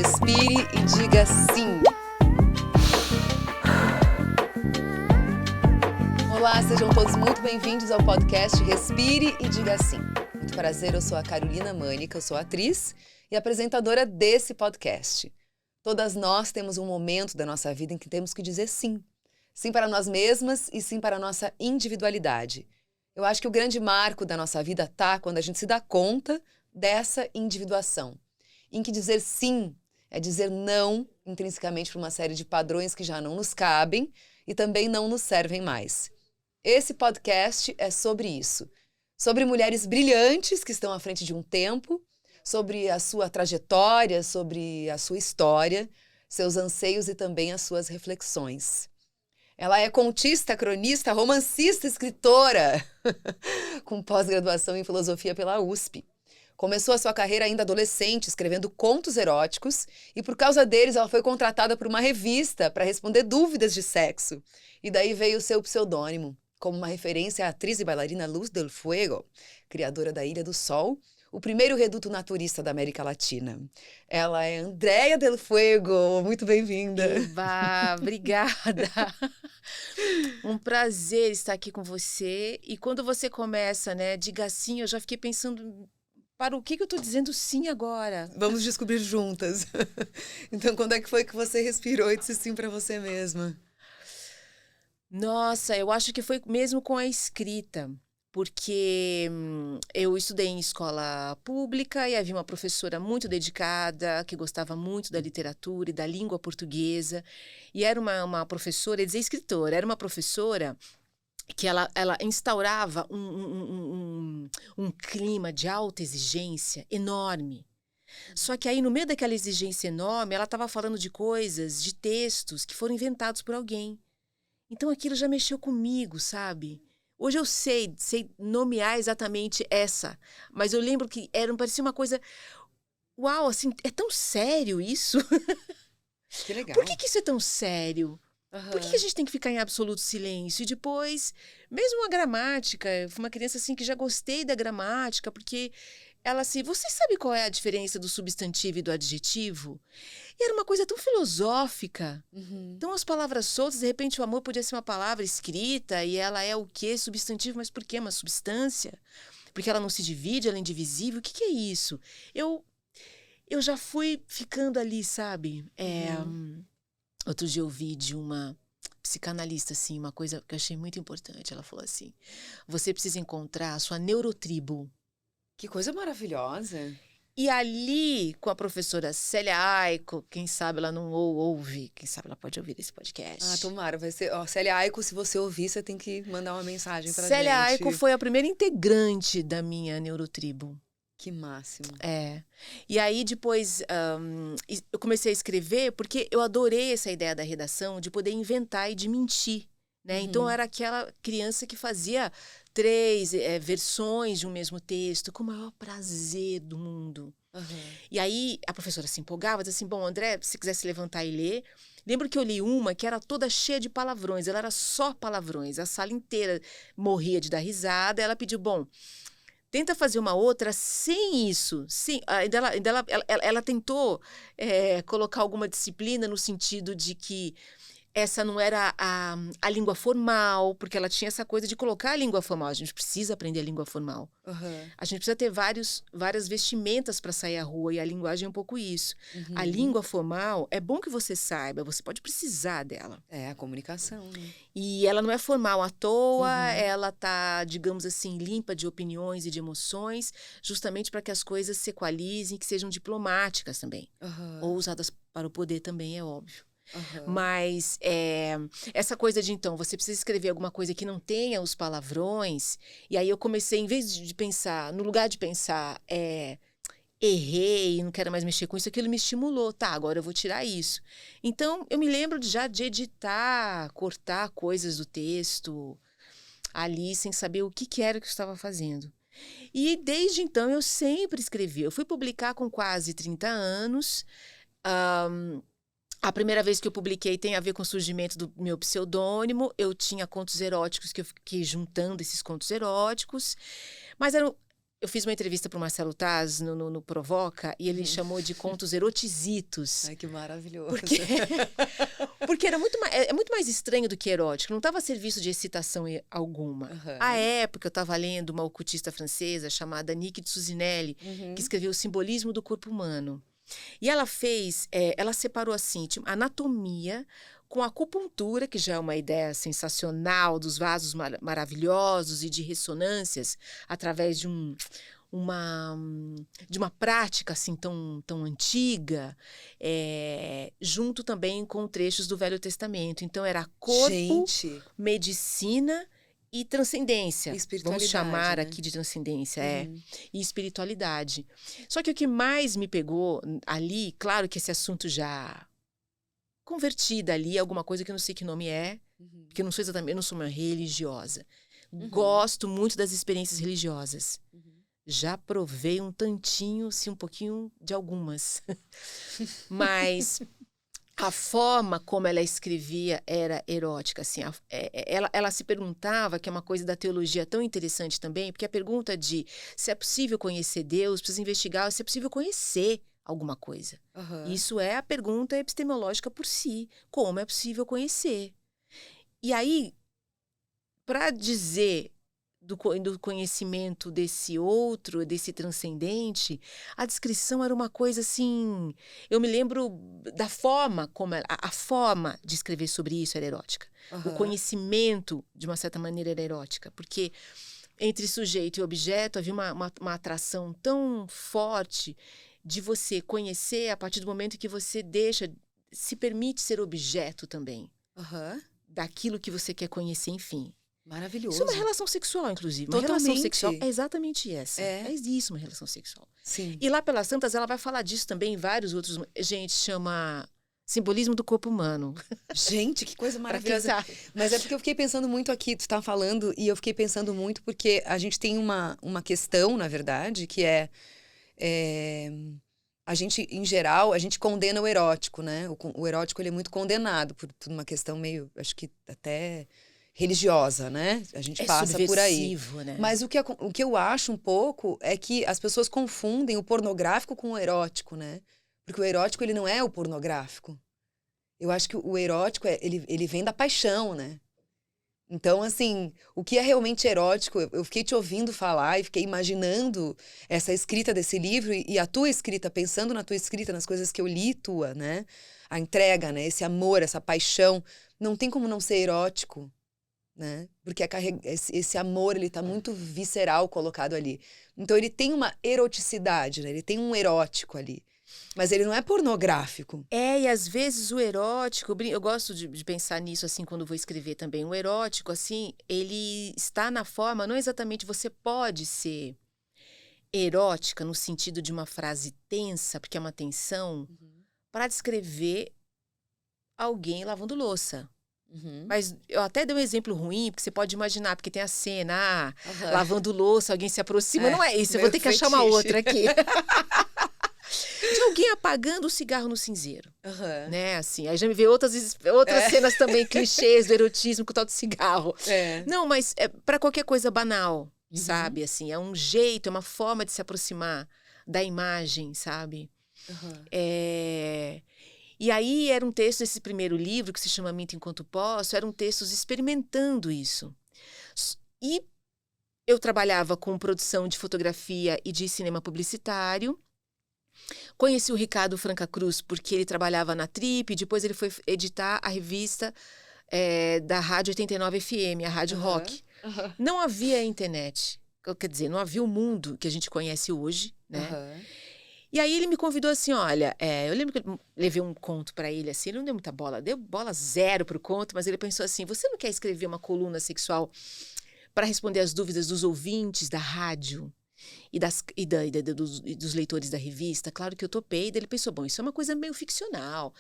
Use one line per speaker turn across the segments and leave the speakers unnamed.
Respire e diga sim. Olá, sejam todos muito bem-vindos ao podcast Respire e Diga Sim. Muito prazer, eu sou a Carolina Mânica, eu sou atriz e apresentadora desse podcast. Todas nós temos um momento da nossa vida em que temos que dizer sim. Sim para nós mesmas e sim para a nossa individualidade. Eu acho que o grande marco da nossa vida está quando a gente se dá conta dessa individuação, em que dizer sim é dizer não intrinsecamente para uma série de padrões que já não nos cabem e também não nos servem mais. Esse podcast é sobre isso, sobre mulheres brilhantes que estão à frente de um tempo, sobre a sua trajetória, sobre a sua história, seus anseios e também as suas reflexões. Ela é contista, cronista, romancista, escritora, com pós-graduação em filosofia pela USP. Começou a sua carreira ainda adolescente, escrevendo contos eróticos, e por causa deles ela foi contratada por uma revista para responder dúvidas de sexo. E daí veio o seu pseudônimo, como uma referência à atriz e bailarina Luz del Fuego, criadora da Ilha do Sol, o primeiro reduto naturista da América Latina. Ela é Andréia del Fuego, muito bem-vinda.
Eva, obrigada. Um prazer estar aqui com você. E quando você começa, né, diga sim, eu já fiquei pensando, para o que eu estou dizendo sim agora?
Vamos descobrir juntas. Então, quando é que foi que você respirou e disse sim para você mesma?
Nossa, eu acho que foi mesmo com a escrita. Porque eu estudei em escola pública e havia uma professora muito dedicada, que gostava muito da literatura e da língua portuguesa. E era uma professora, ia dizer escritora, era uma professora que ela instaurava um clima de alta exigência enorme. Só que aí, no meio daquela exigência enorme, ela estava falando de coisas, de textos que foram inventados por alguém. Então aquilo já mexeu comigo, sabe? Hoje eu sei nomear exatamente essa, mas eu lembro que parecia uma coisa, uau, assim, é tão sério isso?
Que legal.
Por que isso é tão sério?
Uhum.
Por que a gente tem que ficar em absoluto silêncio? E depois, mesmo a gramática, eu fui uma criança assim que já gostei da gramática, porque ela assim, você sabe qual é a diferença do substantivo e do adjetivo? E era uma coisa tão filosófica.
Uhum.
Então, as palavras soltas, de repente, o amor podia ser uma palavra escrita e ela é o quê? Substantivo, mas por quê? Uma substância? Porque ela não se divide, ela é indivisível. O que é isso? Eu já fui ficando ali, sabe? Outro dia eu ouvi de uma psicanalista, assim, uma coisa que eu achei muito importante. Ela falou assim, você precisa encontrar a sua neurotribo.
Que coisa maravilhosa.
E ali, com a professora Célia Aiko, quem sabe ela não ouve, quem sabe ela pode ouvir esse podcast.
Ah, tomara, vai ser... Ó, Célia Aiko, se você ouvir, você tem que mandar uma mensagem pra gente.
Célia Aiko foi a primeira integrante da minha neurotribo.
Que máximo.
É. E aí, depois, eu comecei a escrever porque eu adorei essa ideia da redação de poder inventar e de mentir. Né?
Uhum.
Então, eu era aquela criança que fazia 3 versões de um mesmo texto com o maior prazer do mundo.
Uhum.
E aí, a professora se empolgava, dizia assim, bom, André, se quiser se levantar e ler. Lembro que eu li uma que era toda cheia de palavrões, ela era só palavrões, a sala inteira morria de dar risada, ela pediu, bom, tenta fazer uma outra sem isso. Sim, ela tentou colocar alguma disciplina no sentido de que essa não era a língua formal, porque ela tinha essa coisa de colocar a língua formal. A gente precisa aprender a língua formal.
Uhum.
A gente precisa ter várias vestimentas para sair à rua, e a linguagem é um pouco isso.
Uhum.
A língua formal, é bom que você saiba, você pode precisar dela.
É, a comunicação, né?
E ela não é formal à toa, ela tá, digamos assim, limpa de opiniões e de emoções, justamente para que as coisas se equalizem, que sejam diplomáticas também. Ou usadas para o poder também, é óbvio. Mas essa coisa de, então, você precisa escrever alguma coisa que não tenha os palavrões, e aí eu comecei, em vez de pensar, no lugar de pensar, errei, não quero mais mexer com isso, aquilo me estimulou, tá, agora eu vou tirar isso. Então, eu me lembro de editar, cortar coisas do texto, ali, sem saber o que era que eu estava fazendo. E desde então eu sempre escrevi. Eu fui publicar com quase 30 anos, a primeira vez que eu publiquei tem a ver com o surgimento do meu pseudônimo. Eu tinha contos eróticos que eu fiquei juntando esses contos eróticos. Mas Eu fiz uma entrevista para o Marcelo Taz no Provoca e ele chamou de contos erotizitos.
Ai, que maravilhoso.
Porque era muito mais estranho do que erótico. Não estava a serviço de excitação alguma. À época, eu estava lendo uma ocultista francesa chamada Niki de Suzinelli, que escreveu O Simbolismo do Corpo Humano. E ela ela separou assim, tipo, anatomia com acupuntura, que já é uma ideia sensacional dos vasos maravilhosos e de ressonâncias através de uma prática assim tão antiga, junto também com trechos do Velho Testamento. Então era corpo, medicina e transcendência. Vamos chamar aqui de transcendência, e espiritualidade. Só que o que mais me pegou ali, claro que esse assunto já convertida ali, alguma coisa que eu não sei que nome porque eu não sou uma religiosa. Gosto muito das experiências religiosas. Já provei um tantinho, um pouquinho de algumas. Mas a forma como ela escrevia era erótica. Assim, ela se perguntava, que é uma coisa da teologia tão interessante também, porque a pergunta de se é possível conhecer Deus, precisa investigar se é possível conhecer alguma coisa. Isso é a pergunta epistemológica por si. Como é possível conhecer? E aí, para dizer do conhecimento desse outro, desse transcendente, a descrição era uma coisa assim... Eu me lembro da forma como a forma de escrever sobre isso era erótica. O conhecimento, de uma certa maneira, era erótica. Porque entre sujeito e objeto havia uma atração tão forte de você conhecer a partir do momento que você se permite ser objeto também. Daquilo que você quer conhecer, enfim.
Maravilhoso.
Isso é uma relação sexual, inclusive. Uma relação sexual é exatamente essa. É isso, uma relação sexual.
Sim.
E lá pelas tantas, ela vai falar disso também em vários outros... Gente, chama Simbolismo do Corpo Humano.
Gente, que coisa maravilhosa. Mas é porque eu fiquei pensando muito aqui, tu tá falando, e eu fiquei pensando muito porque a gente tem uma questão, na verdade, que a gente, em geral, a gente condena o erótico, né? O erótico, ele é muito condenado por uma questão meio, acho que até religiosa, né? A gente passa por aí.
Né?
Mas o que eu acho um pouco é que as pessoas confundem o pornográfico com o erótico, né? Porque o erótico, ele não é o pornográfico. Eu acho que o erótico, ele vem da paixão, né? Então, assim, o que é realmente erótico, eu fiquei te ouvindo falar e fiquei imaginando essa escrita desse livro e a tua escrita, pensando na tua escrita, nas coisas que eu li tua, né? A entrega, né? Esse amor, essa paixão. Não tem como não ser erótico, né? Porque esse amor, ele tá muito visceral colocado ali. Então, ele tem uma eroticidade, né? Ele tem um erótico ali. Mas ele não é pornográfico.
E às vezes o erótico, eu gosto de pensar nisso assim quando vou escrever também. O erótico, assim, ele está na forma, não exatamente você pode ser erótica no sentido de uma frase tensa, porque é uma tensão, para descrever alguém lavando louça. Mas eu até dei um exemplo ruim, porque você pode imaginar, porque tem a cena, lavando louça, alguém se aproxima. Não é isso, eu vou ter que achar uma outra aqui. De alguém apagando o cigarro no cinzeiro, né, assim. Aí já me vê outras cenas também, clichês do erotismo com o tal do cigarro. Não, mas é para qualquer coisa banal, sabe, assim. É um jeito, é uma forma de se aproximar da imagem, sabe. E aí era um texto desse primeiro livro, que se chama Minto Enquanto Posso, eram textos experimentando isso. E eu trabalhava com produção de fotografia e de cinema publicitário. Conheci o Ricardo Franca Cruz porque ele trabalhava na Trip, depois ele foi editar a revista da Rádio 89 FM, a Rádio Rock. Não havia internet, quer dizer, não havia o mundo que a gente conhece hoje, né? E aí ele me convidou assim, olha, eu lembro que eu levei um conto para ele, assim, ele não deu muita bola, deu bola zero pro conto, mas ele pensou assim, você não quer escrever uma coluna sexual para responder as dúvidas dos ouvintes da rádio? E dos leitores da revista? Claro que eu topei. Daí ele pensou, bom, isso é uma coisa meio ficcional.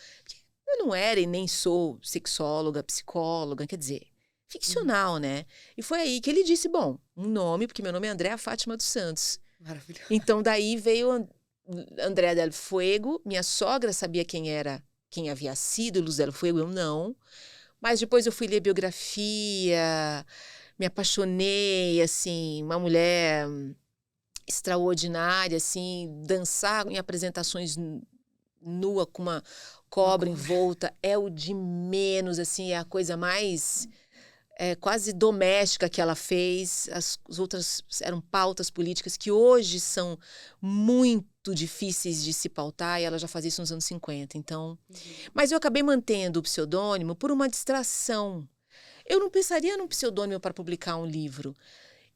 Eu não era e nem sou sexóloga, psicóloga, quer dizer, ficcional, né? E foi aí que ele disse, bom, um nome, porque meu nome é Andréa Fátima dos Santos.
Maravilhoso.
Então daí veio Andréa del Fuego, minha sogra sabia quem havia sido Luz del Fuego, eu não. Mas depois eu fui ler biografia, me apaixonei, assim, uma mulher extraordinária, assim, dançar em apresentações nua com uma cobra envolta é o de menos, assim, é a coisa mais quase doméstica que ela fez. As outras eram pautas políticas que hoje são muito difíceis de se pautar, e ela já fazia isso nos anos 50, então... Mas eu acabei mantendo o pseudônimo por uma distração. Eu não pensaria num pseudônimo para publicar um livro.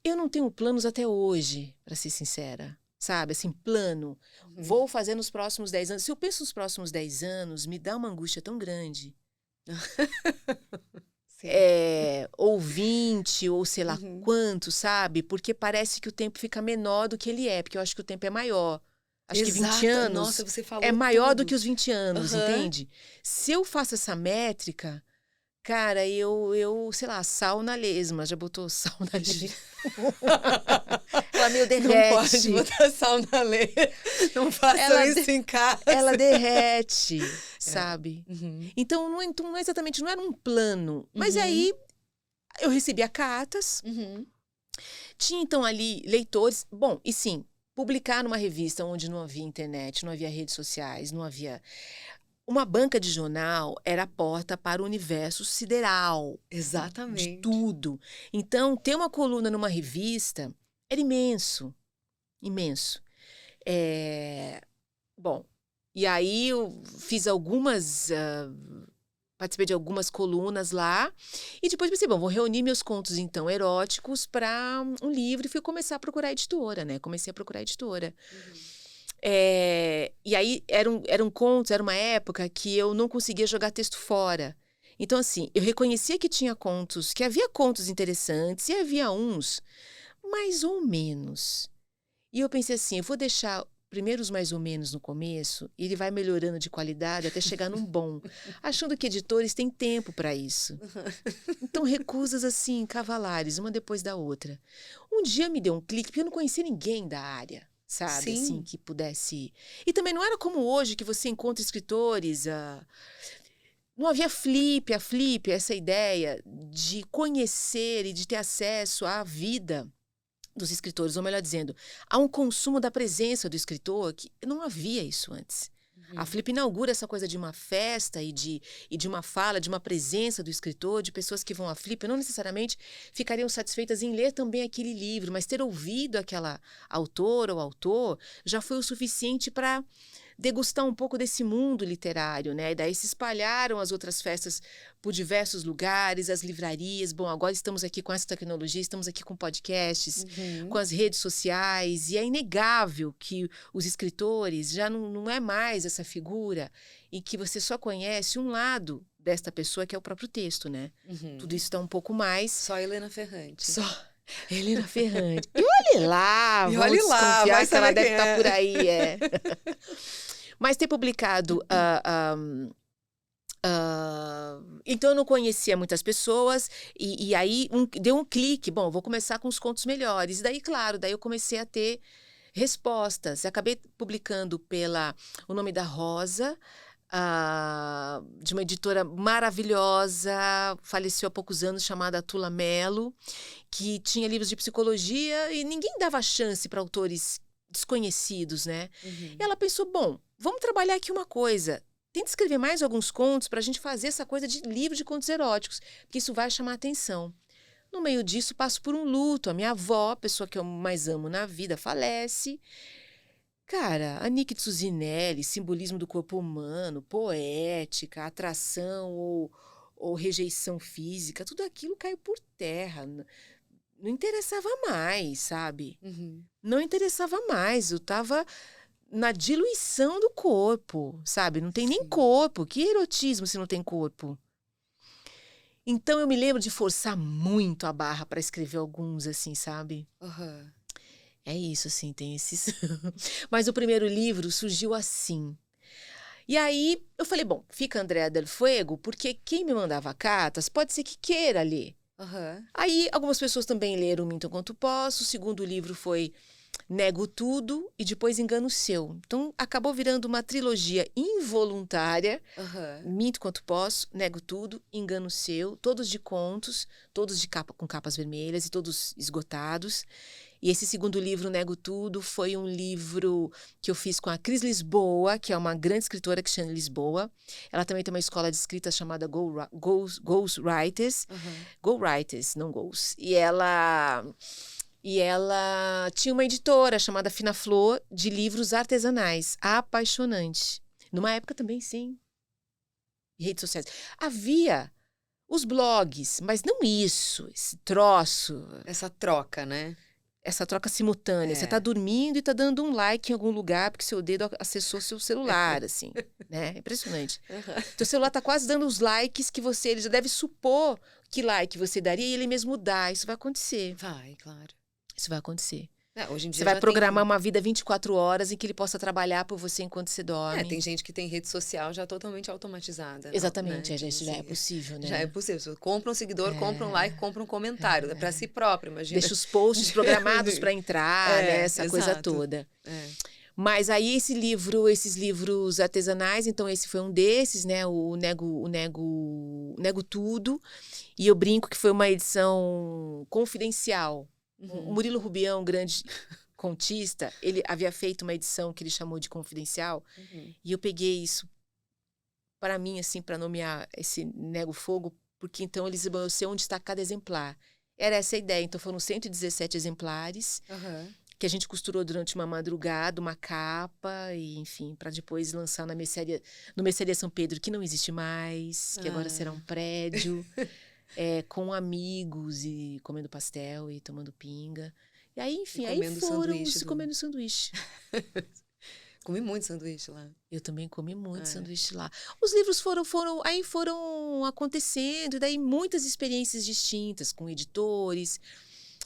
Eu não tenho planos até hoje, para ser sincera. Sabe, assim, plano. Vou fazer nos próximos 10 anos. Se eu penso nos próximos 10 anos, me dá uma angústia tão grande. Ou 20, ou sei lá quanto, sabe? Porque parece que o tempo fica menor do que ele é, porque eu acho que o tempo é maior. Acho que 20 anos
Nossa, você falou
é maior
tudo.
do que os 20 anos, entende? Se eu faço essa métrica, cara, eu sei lá, sal na lesma. Já botou sal na lesma? Ela meio derrete.
Não pode botar sal na lesma. Não façam isso em casa.
Ela derrete, sabe? Então, não é exatamente, não era um plano. Mas aí, eu recebia cartas. Tinha, então, ali leitores. Bom, e sim, publicar numa revista onde não havia internet, não havia redes sociais, não havia... Uma banca de jornal era a porta para o universo sideral.
Exatamente.
De tudo. Então, ter uma coluna numa revista era imenso. Imenso. Bom, e aí eu fiz algumas... participei de algumas colunas lá. E depois pensei, bom, vou reunir meus contos, então, eróticos para um livro. E fui começar a procurar editora, né? Comecei a procurar editora. E aí eram contos, era uma época que eu não conseguia jogar texto fora. Então, assim, eu reconhecia que tinha contos, que havia contos interessantes, e havia uns mais ou menos. E eu pensei assim, eu vou deixar primeiro os mais ou menos no começo, e ele vai melhorando de qualidade até chegar num bom, achando que editores têm tempo para isso. Então, recusas assim, cavalares, uma depois da outra. Um dia me deu um clique, porque eu não conhecia ninguém da área. Sabe,
Sim.
assim, que pudesse... E também não era como hoje, que você encontra escritores... Não havia a Flip, essa ideia de conhecer e de ter acesso à vida dos escritores, ou melhor dizendo, a um consumo da presença do escritor, que não havia isso antes. A Flip inaugura essa coisa de uma festa e de uma fala, de uma presença do escritor, de pessoas que vão à Flip, não necessariamente ficariam satisfeitas em ler também aquele livro, mas ter ouvido aquela autora ou autor já foi o suficiente para degustar um pouco desse mundo literário, né? E daí se espalharam as outras festas por diversos lugares, as livrarias. Bom, agora estamos aqui com essa tecnologia, estamos aqui com podcasts, com as redes sociais, e é inegável que os escritores já não é mais essa figura em que você só conhece um lado desta pessoa, que é o próprio texto, né? Tudo isso está um pouco mais...
Só Helena Ferrante.
Só Helena Ferrante. E olhe lá,
e
vamos
olhe lá,
desconfiar que ela deve estar por aí, Mas ter publicado... então eu não conhecia muitas pessoas, e aí deu um clique. Bom, vou começar com os contos melhores. E daí, claro, daí eu comecei a ter respostas. Acabei publicando pela O Nome da Rosa, de uma editora maravilhosa, faleceu há poucos anos, chamada Tula Mello, que tinha livros de psicologia e ninguém dava chance para autores desconhecidos, né? E ela pensou, bom, vamos trabalhar aqui uma coisa. Tenta escrever mais alguns contos para a gente fazer essa coisa de livro de contos eróticos, porque isso vai chamar atenção. No meio disso, passo por um luto. A minha avó, a pessoa que eu mais amo na vida, falece. Cara, a Niki Tsuzinelli, simbolismo do corpo humano, poética, atração ou rejeição física, tudo aquilo caiu por terra. Não interessava mais, sabe? Não interessava mais. Eu estava na diluição do corpo, sabe? Não tem nem corpo. Que erotismo se não tem corpo? Então, eu me lembro de forçar muito a barra para escrever alguns, assim, sabe? É isso, assim, tem esses... Mas o primeiro livro surgiu assim. E aí, eu falei, bom, fica Andréa del Fuego, porque quem me mandava cartas pode ser que queira ler. Aí, algumas pessoas também leram Minto Quanto Posso. O segundo livro foi Nego Tudo e depois Engano Seu. Então, acabou virando uma trilogia involuntária. Minto Quanto Posso, Nego Tudo, Engano Seu. Todos de contos, todos com capas vermelhas e todos esgotados. E esse segundo livro, Nego Tudo, foi um livro que eu fiz com a Cris Lisboa, que é uma grande escritora que chama Lisboa. Ela também tem uma escola de escrita chamada Goals Writers. Go Writers, não Goals. E ela tinha uma editora chamada Fina Flor, de livros artesanais. Apaixonante. Numa época também, sim. Redes sociais. Havia os blogs, mas não isso, esse troço.
Essa troca, né?
Essa troca simultânea. Você tá dormindo e tá dando um like em algum lugar porque seu dedo acessou seu celular, assim, né? É impressionante. Teu celular tá quase dando os likes que ele já deve supor que like você daria e ele mesmo dá. Isso vai acontecer.
Vai, claro.
Isso vai acontecer.
Hoje em dia
você vai programar uma vida 24 horas em que ele possa trabalhar por você enquanto você dorme.
Tem gente que tem rede social já totalmente automatizada.
Exatamente,
né?
Isso já é possível, né?
Já é possível. Você compra um seguidor, compra um like, compra um comentário. É para si próprio, imagina.
Deixa os posts programados para entrar, né? Essa coisa toda. Mas aí esses livros artesanais, então esse foi um desses, né? O Nego Tudo. E eu brinco que foi uma edição confidencial. O Murilo Rubião, grande contista, ele havia feito uma edição que ele chamou de confidencial. E eu peguei isso para mim, assim, para nomear esse Nego Fogo, porque então eles iam ser um destacado exemplar. Era essa a ideia. Então foram 117 exemplares que a gente costurou durante uma madrugada, uma capa, e enfim, para depois lançar no Mercearia São Pedro, que não existe mais, que agora será um prédio. Com amigos e comendo pastel e tomando pinga. E aí, enfim, comendo sanduíche.
Comi muito sanduíche lá.
Eu também comi muito sanduíche lá. Os livros foram acontecendo, e daí muitas experiências distintas com editores.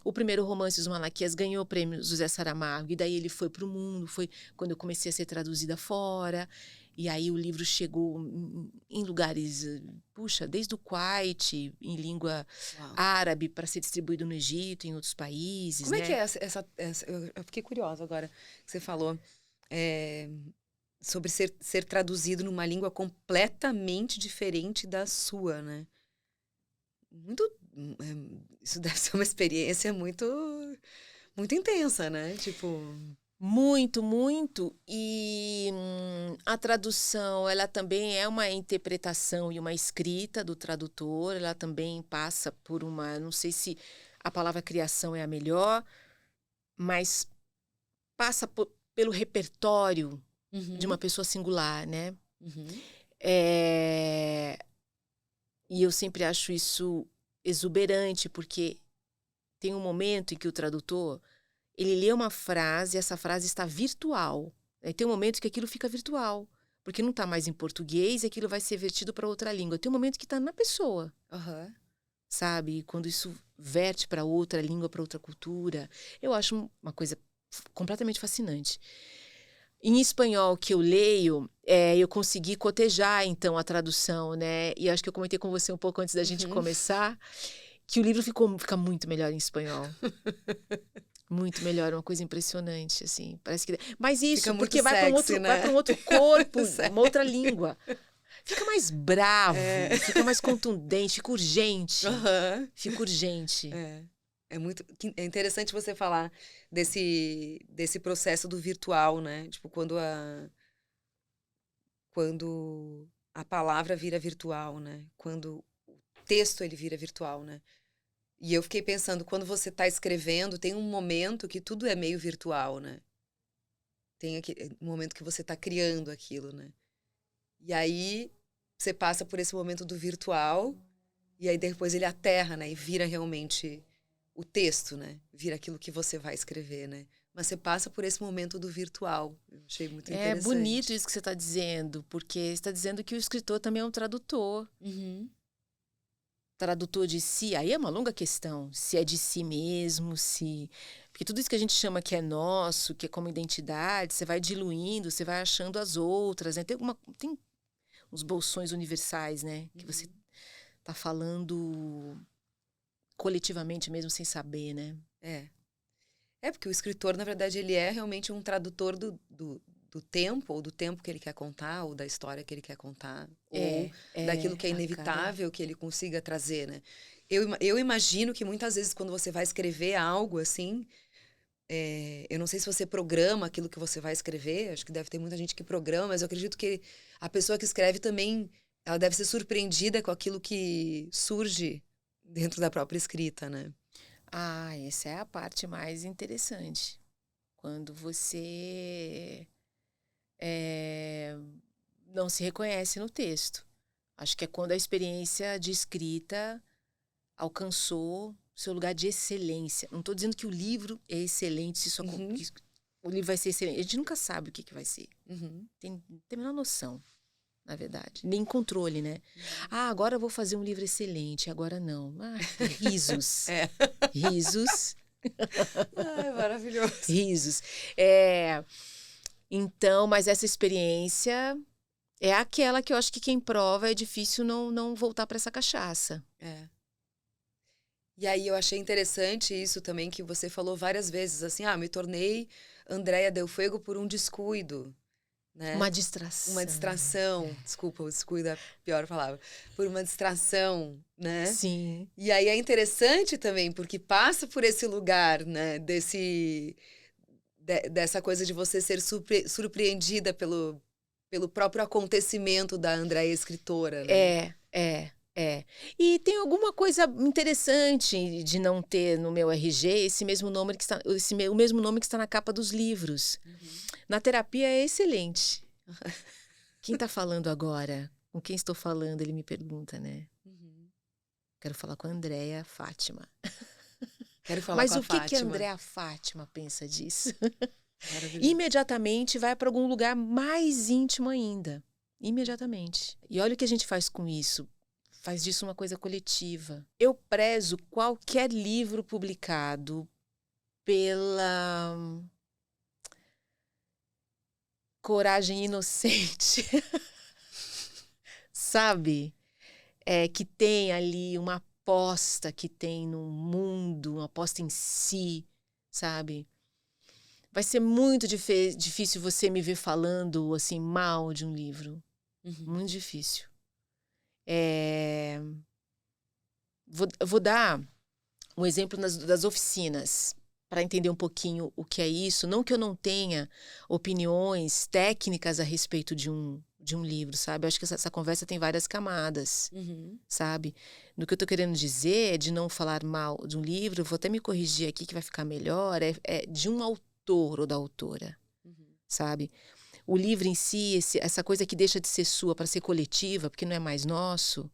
O primeiro romance, Os Malaquias, ganhou o prêmio José Saramago, e daí ele foi para o mundo, foi quando eu comecei a ser traduzida fora. E aí o livro chegou em lugares, desde o Kuwait, em língua árabe, para ser distribuído no Egito, em outros países.
Como é que é essa eu fiquei curiosa agora que você falou sobre ser traduzido numa língua completamente diferente da sua, né? Isso deve ser uma experiência muito, muito intensa, né?
Muito, muito. E a tradução, ela também é uma interpretação e uma escrita do tradutor. Ela também passa por não sei se a palavra criação é a melhor, mas passa pelo repertório de uma pessoa singular, né? E eu sempre acho isso exuberante, porque tem um momento em que o tradutor ele lê uma frase, e essa frase está virtual. Aí tem um momento que aquilo fica virtual, porque não está mais em português e aquilo vai ser vertido para outra língua. Tem um momento que está na pessoa, sabe? Quando isso verte para outra língua, para outra cultura. Eu acho uma coisa completamente fascinante. Em espanhol que eu leio, eu consegui cotejar, então, a tradução, né? E acho que eu comentei com você um pouco antes da gente começar, que o livro fica muito melhor em espanhol. Muito melhor, uma coisa impressionante, assim. Parece que... Mas isso, porque vai para um outro corpo, uma outra língua. Fica mais bravo, fica mais contundente, fica urgente. Fica urgente.
É interessante você falar desse processo do virtual, né? Quando a palavra vira virtual, né? Quando o texto ele vira virtual, né? E eu fiquei pensando, quando você está escrevendo, tem um momento que tudo é meio virtual, né? Tem aquele momento que você está criando aquilo, né? E aí você passa por esse momento do virtual, e aí depois ele aterra, né? E vira realmente o texto, né? Vira aquilo que você vai escrever, né? Mas você passa por esse momento do virtual. Eu achei muito interessante.
É bonito isso que você está dizendo, porque você está dizendo que o escritor também é um tradutor. Tradutor de si, aí é uma longa questão, se é de si mesmo, porque tudo isso que a gente chama que é nosso, que é como identidade, você vai diluindo, você vai achando as outras, né? Tem uns bolsões universais, né? Que você tá falando coletivamente mesmo sem saber, né?
Porque o escritor, na verdade, ele é realmente um tradutor do tempo, ou do tempo que ele quer contar, ou da história que ele quer contar, ou daquilo que é inevitável que ele consiga trazer, né? Eu imagino que muitas vezes quando você vai escrever algo assim, eu não sei se você programa aquilo que você vai escrever, acho que deve ter muita gente que programa, mas eu acredito que a pessoa que escreve também, ela deve ser surpreendida com aquilo que surge dentro da própria escrita, né?
Essa é a parte mais interessante. Quando você não se reconhece no texto. Acho que é quando a experiência de escrita alcançou seu lugar de excelência. Não estou dizendo que o livro é excelente, se o livro vai ser excelente. A gente nunca sabe o que vai ser. Tem a menor noção, na verdade. Nem controle, né? Agora eu vou fazer um livro excelente, agora não. Risos. Risos.
Ai, maravilhoso.
Risos. Então, mas essa experiência é aquela que eu acho que quem prova é difícil não voltar para essa cachaça.
E aí eu achei interessante isso também que você falou várias vezes, assim, me tornei Andréia Del Fuego por um descuido, né?
Uma distração.
Uma distração. Desculpa, o descuido é a pior palavra. Por uma distração, né?
Sim.
E aí é interessante também, porque passa por esse lugar, né? Dessa coisa de você ser surpreendida pelo próprio acontecimento da Andréia escritora, né?
E tem alguma coisa interessante de não ter no meu RG o mesmo nome que está na capa dos livros. Na terapia é excelente. Quem está falando agora? Com quem estou falando? Ele me pergunta, né? Quero falar com a Andréia Fátima.
Quero falar
Mas
com a Fátima.
Mas o que a Andréia Fátima pensa disso?
Maravilhoso.
Imediatamente vai para algum lugar mais íntimo ainda. Imediatamente. E olha o que a gente faz com isso. Faz disso uma coisa coletiva. Eu prezo qualquer livro publicado pela coragem inocente, sabe? Que tem ali uma aposta que tem no mundo, uma aposta em si, sabe? Vai ser muito difícil você me ver falando assim mal de um livro. Muito difícil. Vou dar um exemplo das oficinas, para entender um pouquinho o que é isso. Não que eu não tenha opiniões técnicas a respeito de um livro, sabe? Eu acho que essa conversa tem várias camadas, sabe? No que eu estou querendo dizer é de não falar mal de um livro, vou até me corrigir aqui que vai ficar melhor, é de um autor ou da autora, sabe? O livro em si, essa coisa que deixa de ser sua para ser coletiva, porque não é mais nosso,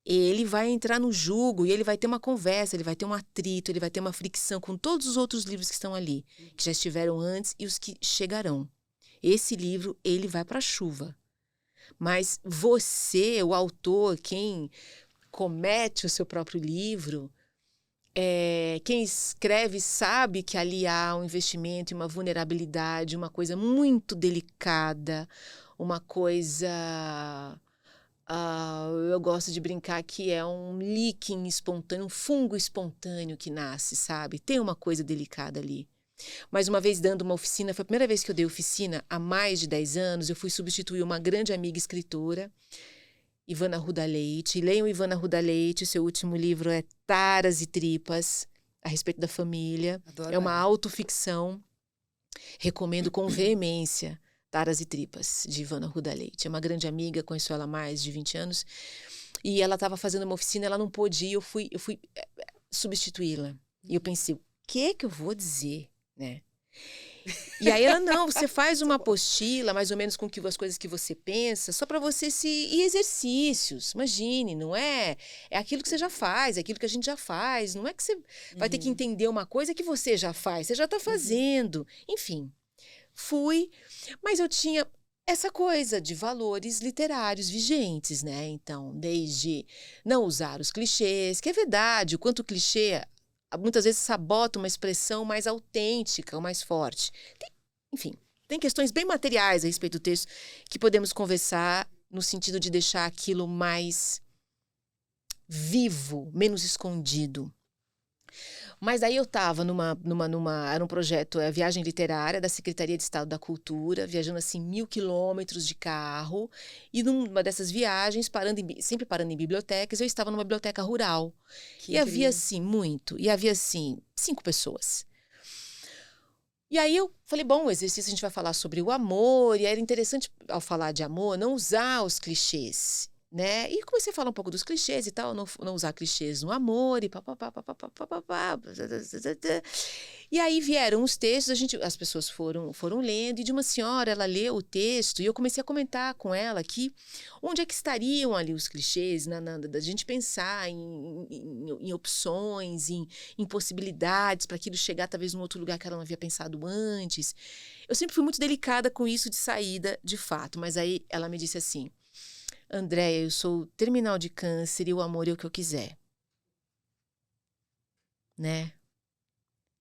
ele vai entrar no jugo e ele vai ter uma conversa, ele vai ter um atrito, ele vai ter uma fricção com todos os outros livros que estão ali, que já estiveram antes e os que chegarão. Esse livro, ele vai para a chuva. Mas você, o autor, quem comete o seu próprio livro, quem escreve sabe que ali há um investimento e uma vulnerabilidade, uma coisa muito delicada, uma coisa... eu gosto de brincar que é um líquen espontâneo, um fungo espontâneo que nasce, sabe? Tem uma coisa delicada ali. Mas uma vez dando uma oficina, foi a primeira vez que eu dei oficina, há mais de 10 anos, eu fui substituir uma grande amiga escritora, Ivana Arruda Leite. Leiam Ivana Arruda Leite, seu último livro é Taras e Tripas, a respeito da família.
Adoro
é uma autoficção, recomendo com veemência. Taras e Tripas, de Ivana Arruda Leite. É uma grande amiga, conheço ela há mais de 20 anos. E ela estava fazendo uma oficina, ela não pôde ir, eu fui substituí-la. E eu pensei, o que eu vou dizer, né? E aí ela, não, você faz uma apostila, mais ou menos com as coisas que você pensa, só para você e exercícios, imagine, não é? É aquilo que você já faz, é aquilo que a gente já faz, não é que você vai ter que entender uma coisa que você já faz, você já está fazendo. Enfim, fui, mas eu tinha essa coisa de valores literários vigentes, né? Então, desde não usar os clichês, que é verdade, o quanto o clichê muitas vezes sabota uma expressão mais autêntica ou mais forte. Enfim, tem questões bem materiais a respeito do texto que podemos conversar no sentido de deixar aquilo mais vivo, menos escondido. Mas aí eu estava era um projeto, a viagem literária da Secretaria de Estado da Cultura, viajando assim 1.000 quilômetros de carro, e numa dessas viagens, sempre parando em bibliotecas, eu estava numa biblioteca rural. E havia assim 5 pessoas. E aí eu falei, bom, o exercício a gente vai falar sobre o amor, e era interessante, ao falar de amor, não usar os clichês, né? E comecei a falar um pouco dos clichês e tal, não usar clichês no amor e papapá, papapá, papapá. E aí vieram os textos, as pessoas foram lendo, e de uma senhora, ela leu o texto, e eu comecei a comentar com ela que onde é que estariam ali os clichês, da gente pensar em opções, em possibilidades, para aquilo chegar talvez num outro lugar que ela não havia pensado antes. Eu sempre fui muito delicada com isso de saída, de fato, mas aí ela me disse assim, Andréia, eu sou terminal de câncer e o amor é o que eu quiser. Né?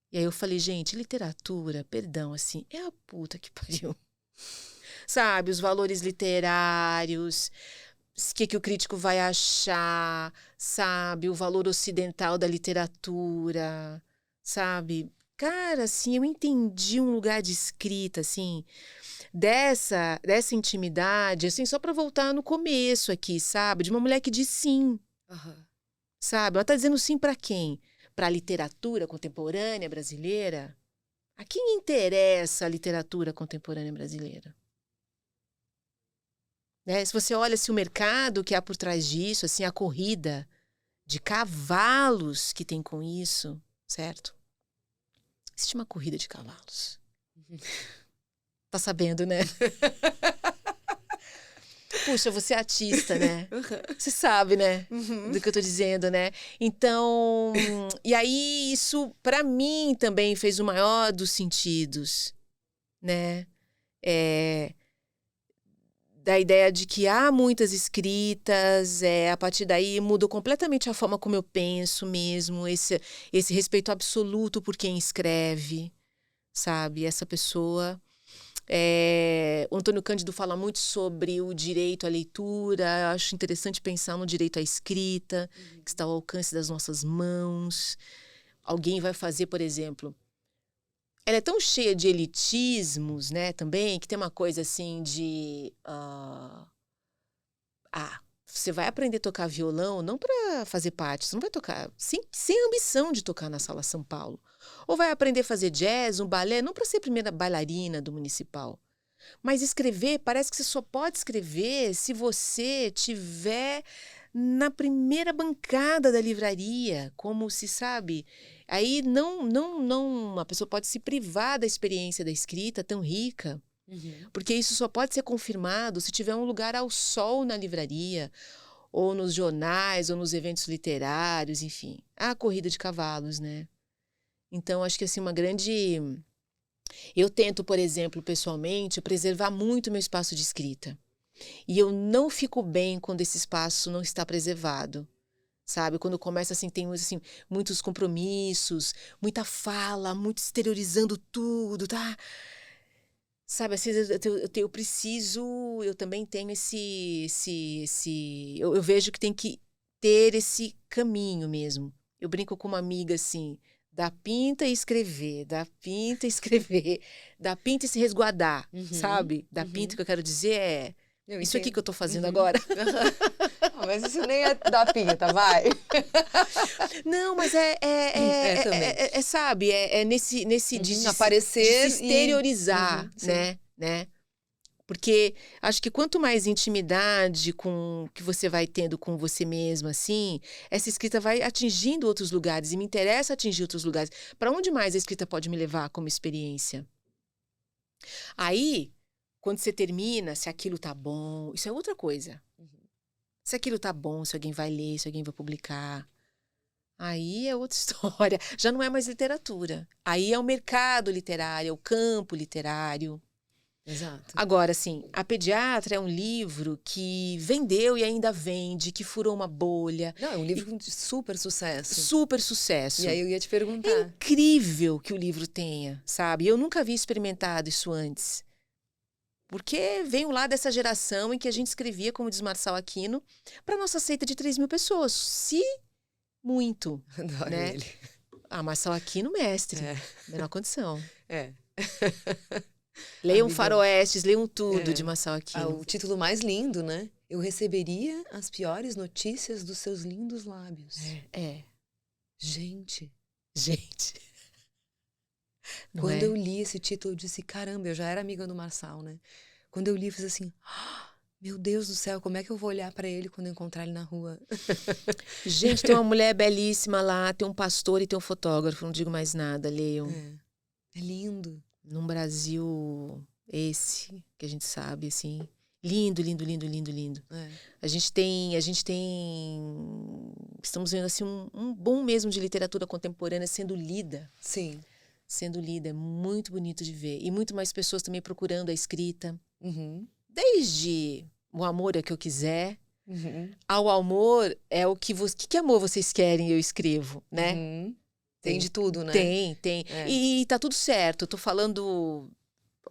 E aí eu falei, gente, literatura, perdão, assim, é a puta que pariu. Sabe, os valores literários, o que o crítico vai achar, sabe, o valor ocidental da literatura, sabe? Cara, assim, eu entendi um lugar de escrita, assim, dessa intimidade, assim, só para voltar no começo aqui, sabe? De uma mulher que diz sim, sabe? Ela tá dizendo sim para quem? Para a literatura contemporânea brasileira? A quem interessa a literatura contemporânea brasileira? Né? Se você olha o mercado que há por trás disso, assim, a corrida de cavalos que tem com isso, certo? Existe uma corrida de cavalos. Tá sabendo, né? Puxa, você é artista, né? Você sabe, né? Do que eu tô dizendo, né? Então, e aí isso, para mim, também fez o maior dos sentidos, né? Da ideia de que há muitas escritas, a partir daí mudou completamente a forma como eu penso mesmo, esse respeito absoluto por quem escreve, sabe? Essa pessoa... o Antônio Cândido fala muito sobre o direito à leitura, eu acho interessante pensar no direito à escrita, que está ao alcance das nossas mãos. Alguém vai fazer, por exemplo... Ela é tão cheia de elitismos, né, também, que tem uma coisa assim de... você vai aprender a tocar violão não para fazer parte, você não vai tocar sem ambição de tocar na Sala São Paulo. Ou vai aprender a fazer jazz, um balé, não para ser a primeira bailarina do municipal. Mas escrever, parece que você só pode escrever se você tiver na primeira bancada da livraria, como se sabe. Aí a pessoa pode se privar da experiência da escrita tão rica, porque isso só pode ser confirmado se tiver um lugar ao sol na livraria, ou nos jornais, ou nos eventos literários, enfim. A corrida de cavalos, né? Então, acho que assim, uma grande... Eu tento, por exemplo, pessoalmente, preservar muito meu espaço de escrita. E eu não fico bem quando esse espaço não está preservado. Sabe? Quando começa assim, tem assim, muitos compromissos, muita fala, muito exteriorizando tudo, tá? Sabe, assim, eu preciso, eu também tenho eu vejo que tem que ter esse caminho mesmo. Eu brinco com uma amiga assim, dá pinta e escrever, dá pinta e escrever, dá pinta e se resguardar, sabe? Dá pinta, que eu quero dizer isso aqui que eu tô fazendo agora.
Mas isso nem é da pinta, vai.
Não, mas sabe, nesse de
aparecer,
de se exteriorizar, né? Porque acho que quanto mais intimidade que você vai tendo com você mesma, assim, essa escrita vai atingindo outros lugares, e me interessa atingir outros lugares. Para onde mais a escrita pode me levar como experiência? Aí, quando você termina, se aquilo tá bom, isso é outra coisa. Se aquilo tá bom, se alguém vai ler, se alguém vai publicar, aí é outra história. Já não é mais literatura. Aí é o mercado literário, é o campo literário.
Exato.
Agora, assim, A Pediatra é um livro que vendeu e ainda vende, que furou uma bolha.
Não, é um livro de super sucesso.
Super sucesso.
E aí eu ia te perguntar.
É incrível que o livro tenha, sabe? Eu nunca havia experimentado isso antes. Porque venho lá dessa geração em que a gente escrevia, como diz Marçal Aquino, para nossa seita de 3.000 pessoas. Se muito.
Adoro
né?
ele.
Marçal Aquino, mestre. Menor condição. Leiam Faroestes, leiam tudo de Marçal Aquino.
O título mais lindo, né? Eu receberia as piores notícias dos seus lindos lábios. Gente. Quando eu li esse título, eu disse, caramba, eu já era amiga do Marçal, né? Quando eu li, eu fiz assim, meu Deus do céu, como é que eu vou olhar pra ele quando eu encontrar ele na rua?
Gente, tem uma mulher belíssima lá, tem um pastor e tem um fotógrafo, não digo mais nada, leiam.
É lindo.
Num Brasil esse, que a gente sabe, assim, lindo, lindo, lindo, lindo, lindo. A gente tem, estamos vendo assim um boom mesmo de literatura contemporânea sendo lida.
Sim.
Sendo lida, é muito bonito de ver. E muito mais pessoas também procurando a escrita.
Uhum.
Desde o amor é o que eu quiser,
ao
amor é o que que amor vocês querem, eu escrevo, né?
Tem de tudo, né?
Tem. E tá tudo certo. Eu tô falando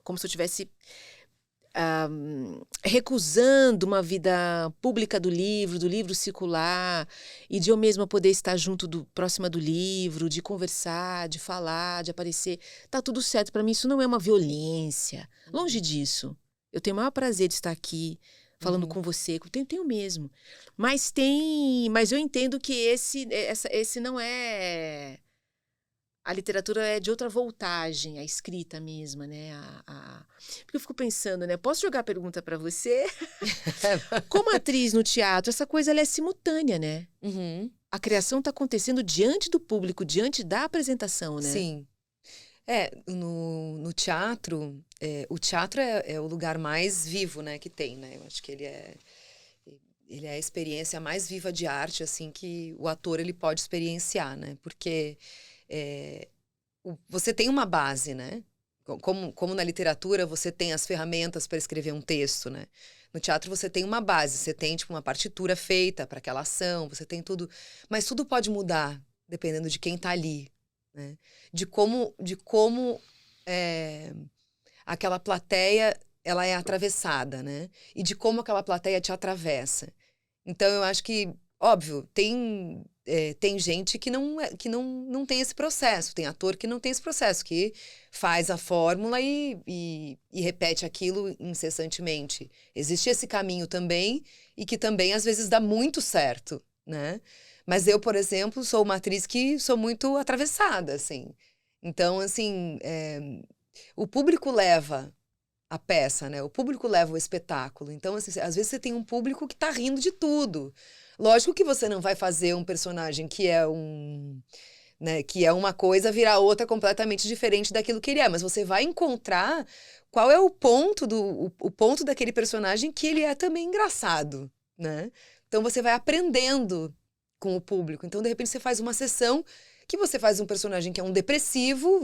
como se eu tivesse recusando uma vida pública do livro circular, e de eu mesma poder estar próxima do livro, de conversar, de falar, de aparecer. Tá tudo certo. Para mim, isso não é uma violência. Longe disso. Eu tenho o maior prazer de estar aqui falando com você. Tenho mesmo. Mas eu entendo que esse não é... A literatura é de outra voltagem, a escrita mesma, né? Porque eu fico pensando, né? Posso jogar a pergunta para você? Como atriz no teatro, essa coisa ela é simultânea, né? A criação está acontecendo diante do público, diante da apresentação, né?
Sim. No teatro, o teatro é o lugar mais vivo, né, que tem, né? Eu acho que ele é a experiência mais viva de arte, assim, que o ator ele pode experienciar, né? Porque você tem uma base, né? Como na literatura você tem as ferramentas para escrever um texto, né? No teatro você tem uma base, você tem tipo uma partitura feita para aquela ação, você tem tudo, mas tudo pode mudar dependendo de quem está ali, né? De como aquela plateia ela é atravessada, né? E de como aquela plateia te atravessa. Então eu acho que, óbvio, tem gente que não tem esse processo, tem ator que não tem esse processo, que faz a fórmula e repete aquilo incessantemente. Existe esse caminho também, e que também às vezes dá muito certo, né? Mas eu, por exemplo, sou uma atriz que sou muito atravessada, assim. Então, assim, o público leva a peça, né? O público leva o espetáculo. Então, assim, às vezes você tem um público que tá rindo de tudo. Lógico que você não vai fazer um personagem que é que é uma coisa virar outra completamente diferente daquilo que ele é, mas você vai encontrar qual é o ponto daquele personagem que ele é também engraçado, né? Então você vai aprendendo com o público. Então, de repente, você faz uma sessão que você faz um personagem que é um depressivo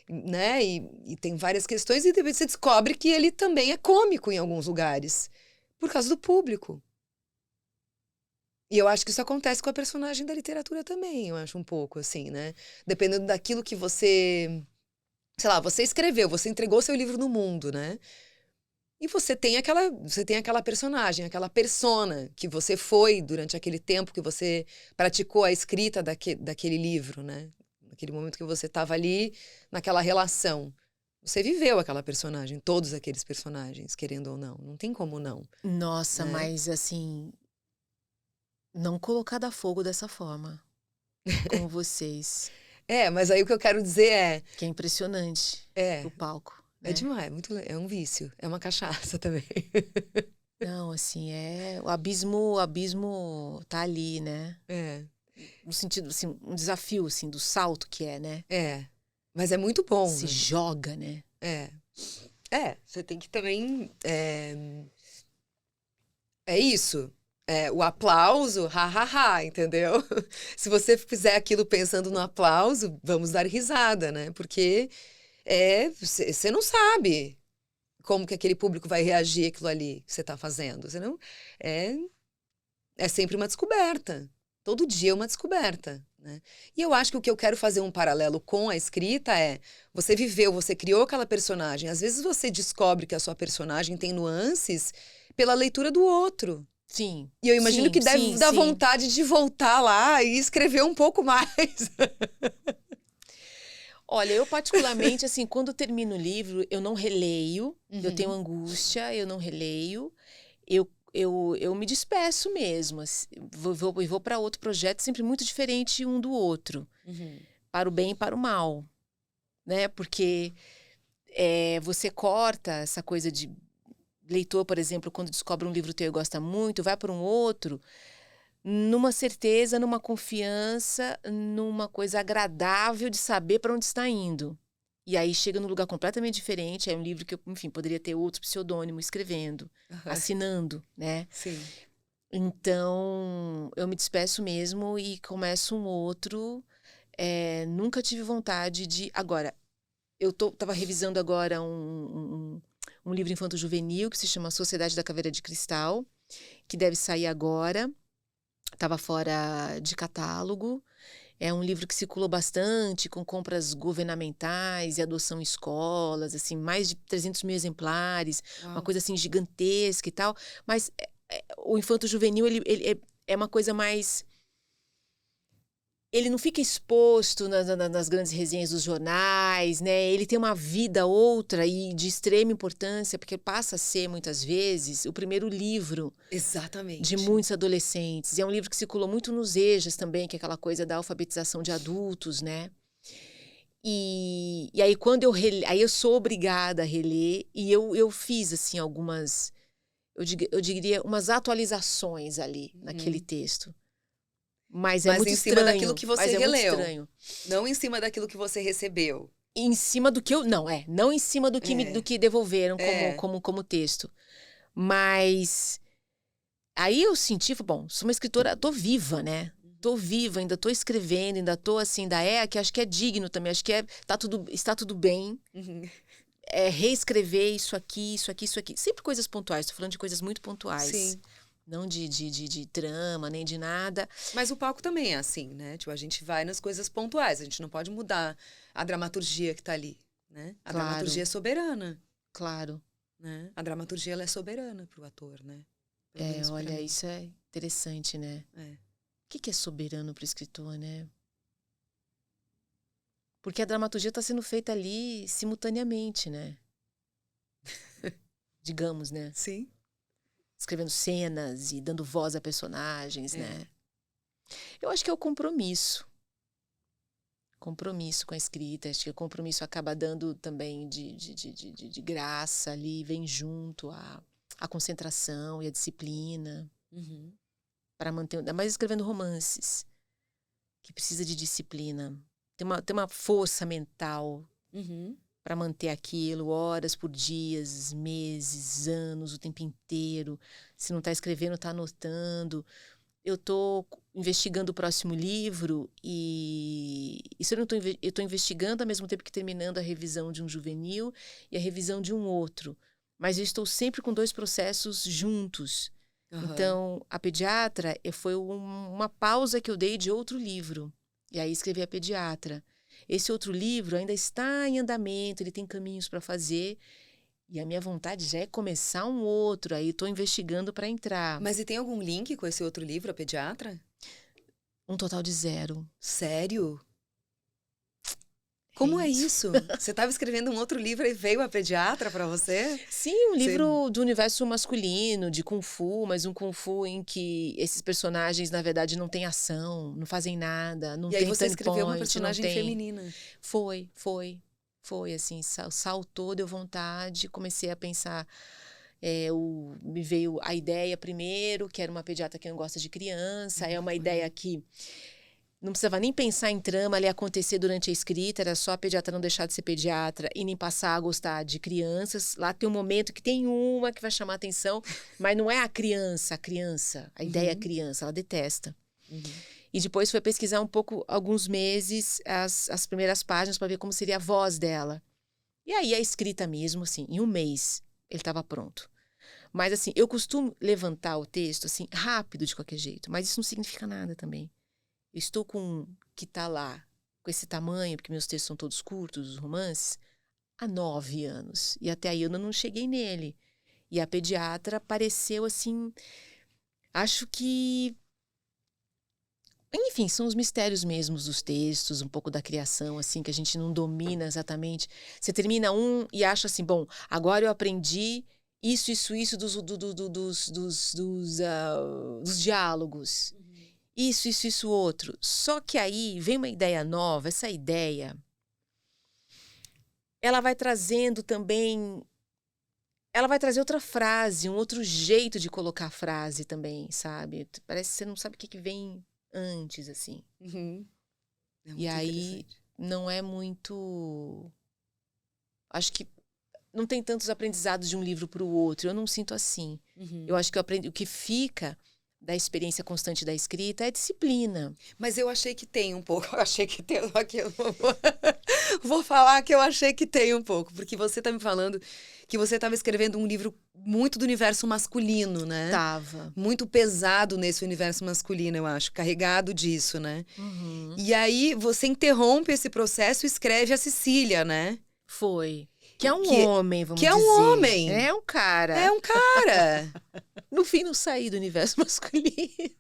né? E tem várias questões, e de repente você descobre que ele também é cômico em alguns lugares, por causa do público. E eu acho que isso acontece com a personagem da literatura também, eu acho um pouco, assim, né? Dependendo daquilo que você... Sei lá, você escreveu, você entregou seu livro no mundo, né? E você tem aquela personagem, aquela persona que você foi durante aquele tempo que você praticou a escrita daquele livro, né? Naquele momento que você estava ali, naquela relação. Você viveu aquela personagem, todos aqueles personagens, querendo ou não. Não tem como não.
Nossa,
né?
Mas assim... Não colocar a fogo dessa forma, como vocês.
Mas aí o que eu quero dizer é...
Que é impressionante o palco. Né?
É demais, é um vício, é uma cachaça também.
Não, assim, o abismo tá ali, né? No sentido, assim, um desafio, assim, do salto que né?
Mas é muito bom.
Se joga, né?
Você tem que também... É isso. O aplauso, entendeu? Se você fizer aquilo pensando no aplauso, vamos dar risada, né? Porque você não sabe como que aquele público vai reagir àquilo ali que você está fazendo. Você não, é sempre uma descoberta. Todo dia é uma descoberta, né? E eu acho que o que eu quero fazer um paralelo com a escrita você viveu, você criou aquela personagem. Às vezes você descobre que a sua personagem tem nuances pela leitura do outro.
Sim.
E eu imagino que deve dar vontade de voltar lá e escrever um pouco mais.
Olha, eu particularmente, assim, quando termino o livro, eu não releio. Eu tenho angústia, eu não releio. Eu me despeço mesmo. Assim, vou para outro projeto, sempre muito diferente um do outro. Para o bem e para o mal. né? Porque você corta essa coisa de leitor, por exemplo, quando descobre um livro teu e gosta muito, vai para um outro, numa certeza, numa confiança, numa coisa agradável de saber para onde está indo. E aí chega num lugar completamente diferente, é um livro que eu, enfim, poderia ter outro pseudônimo escrevendo, assinando, né?
Sim.
Então, eu me despeço mesmo e começo um outro. Nunca tive vontade de... Agora, eu tava revisando agora um livro infanto-juvenil que se chama Sociedade da Caveira de Cristal, que deve sair agora. Estava fora de catálogo. É um livro que circulou bastante, com compras governamentais e adoção em escolas, assim, mais de 300 mil exemplares, uma coisa assim gigantesca e tal. Mas o infanto-juvenil, ele é uma coisa mais... Ele não fica exposto nas grandes resenhas dos jornais, né? Ele tem uma vida outra e de extrema importância, porque passa a ser, muitas vezes, o primeiro livro de muitos adolescentes. E é um livro que circulou muito nos EJAs também, que é aquela coisa da alfabetização de adultos, né? E aí, quando aí eu sou obrigada a reler, e eu fiz, assim, algumas, eu diria, umas atualizações ali naquele texto. Mas é muito
em
estranho.
cima daquilo que você releu.
Muito estranho.
Não em cima daquilo que você recebeu.
Em cima do que eu... Não em cima do que, do que devolveram como texto. Mas aí eu senti, bom, sou uma escritora, tô viva, né? Tô viva, ainda tô escrevendo, ainda tô assim, que acho que é digno também, acho que está tudo bem. Reescrever isso aqui. Sempre coisas pontuais, tô falando de coisas muito pontuais.
Sim.
Não de trama, nem de nada.
Mas o palco também é assim, né? Tipo, a gente vai nas coisas pontuais. A gente não pode mudar a dramaturgia que tá ali, né? A dramaturgia é soberana.
Claro.
Né? A dramaturgia, ela é soberana pro ator, né?
Olha, isso é interessante, né? O que é soberano pro escritor, né? Porque a dramaturgia tá sendo feita ali simultaneamente, né? Digamos, né?
Sim.
Escrevendo cenas e dando voz a personagens, né? Eu acho que é o compromisso. Compromisso com a escrita. Acho que o compromisso acaba dando também de graça ali, vem junto a concentração e a disciplina. Para manter, ainda mais escrevendo romances, que precisa de disciplina. Tem uma força mental para manter aquilo, horas por dias, meses, anos, o tempo inteiro. Se não está escrevendo, está anotando. Eu estou investigando o próximo livro e isso eu estou investigando ao mesmo tempo que terminando a revisão de um juvenil e a revisão de um outro. Mas eu estou sempre com 2 processos juntos. Então, a pediatra foi uma pausa que eu dei de outro livro. E aí escrevi a pediatra. Esse outro livro ainda está em andamento, ele tem caminhos para fazer. E a minha vontade já é começar um outro. Aí estou investigando para entrar.
Mas e tem algum link com esse outro livro, a pediatra?
Um total de 0.
Sério? Como é isso? Você estava escrevendo um outro livro e veio a pediatra para você?
Sim, um livro do universo masculino, de Kung Fu, mas um Kung Fu em que esses personagens, na verdade, não têm ação, não fazem nada, não tem
E aí você escreveu uma personagem feminina.
Foi, assim, saltou, deu vontade, comecei a pensar... me veio a ideia primeiro, que era uma pediatra que não gosta de criança, é uma ideia que... Não precisava nem pensar em trama ali acontecer durante a escrita, era só a pediatra não deixar de ser pediatra e nem passar a gostar de crianças. Lá tem um momento que tem uma que vai chamar a atenção, mas não é a criança, a ideia é a criança, ela detesta. E depois foi pesquisar um pouco, alguns meses, as primeiras páginas para ver como seria a voz dela. E aí a escrita mesmo, assim, em um mês ele estava pronto. Mas assim, eu costumo levantar o texto assim, rápido de qualquer jeito, mas isso não significa nada também. Eu estou com que está lá, com esse tamanho, porque meus textos são todos curtos, os romances, há 9 anos. E até aí eu não cheguei nele. E a pediatra pareceu assim... Acho que... Enfim, são os mistérios mesmos dos textos, um pouco da criação, assim, que a gente não domina exatamente. Você termina um e acha assim, bom, agora eu aprendi isso dos diálogos. Isso, outro. Só que aí vem uma ideia nova, essa ideia ela vai trazendo também... Ela vai trazer outra frase, um outro jeito de colocar a frase também, sabe? Parece que você não sabe o que vem antes, assim.
Uhum. É muito
E aí,
interessante.
não é muito... Acho que não tem tantos aprendizados de um livro para o outro. Eu não sinto assim.
Uhum.
Eu acho que o que fica da experiência constante da escrita é disciplina.
Mas eu achei que tem um pouco. Eu achei que tem. Aqui eu vou falar que eu achei que tem um pouco. Porque você tá me falando que você estava escrevendo um livro muito do universo masculino, né?
Tava.
Muito pesado nesse universo masculino, eu acho. Carregado disso, né?
Uhum.
E aí você interrompe esse processo e escreve a Cecília, né?
Foi. Que é um
Que-
homem, vamos
que é um
dizer.
homem.
É um cara.
É um cara.
No fim, não saí do universo masculino.